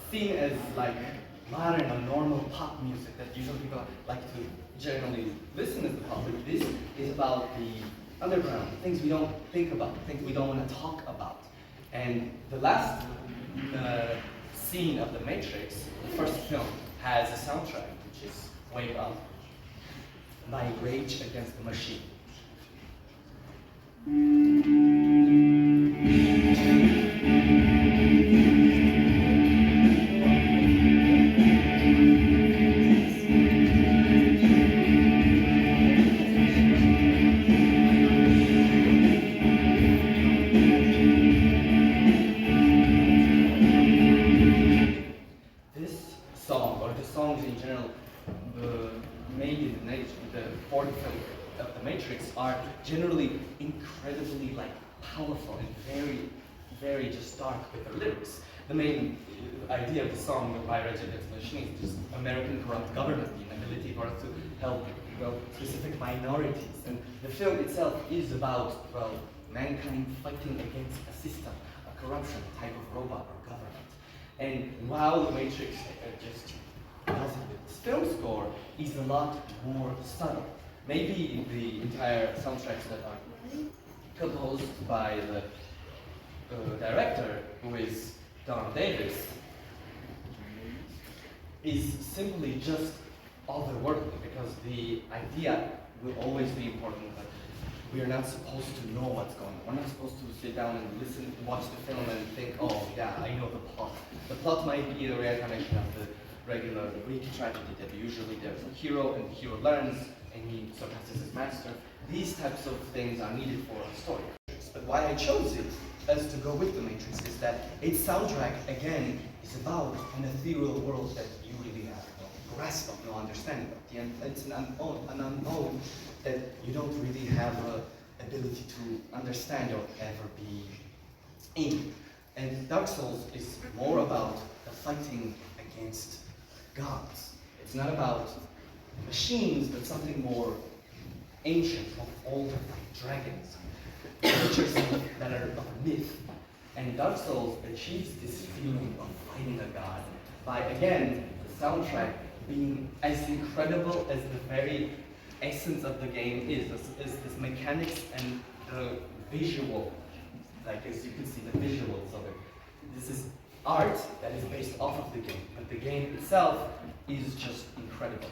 seen as like modern or normal pop music that usually people like to generally listen as the public. This is about the underground, things we don't think about, things we don't want to talk about. And the last scene of The Matrix, the first film, has a soundtrack which is Wake Up by Rage Against the Machine. This song, or the songs in general, made in the fourth film of The Matrix, are generally incredibly powerful and very just dark with the lyrics. The main idea of the song by Rage Against the Machine is just American corrupt government, the inability for us to help specific minorities. And the film itself is about mankind fighting against a system, a corruption type of robot or government. And while The Matrix just does it, this film score is a lot more subtle. Maybe the entire soundtracks that are composed by the director, who is Don Davis, is simply just otherworldly, because the idea will always be important, but we are not supposed to know what's going on. We're not supposed to sit down and listen, watch the film and think, oh yeah, I know the plot. The plot might be a reincarnation of the regular Greek tragedy that usually there's a hero and the hero learns and he surpasses his master. These types of things are needed for a story. But why I chose it as to go with The Matrix is that its soundtrack, again, is about an ethereal world that you really have no grasp of, no understanding of. It's an unknown that you don't really have an ability to understand or ever be in. And Dark Souls is more about the fighting against gods. It's not about machines, but something more ancient, more older, like dragons, creatures that are of myth. And Dark Souls achieves this feeling of fighting a god by, again, the soundtrack being as incredible as the very essence of the game is this mechanics and the visual, as you can see, the visuals of it. This is art that is based off of the game, but the game itself is just incredible.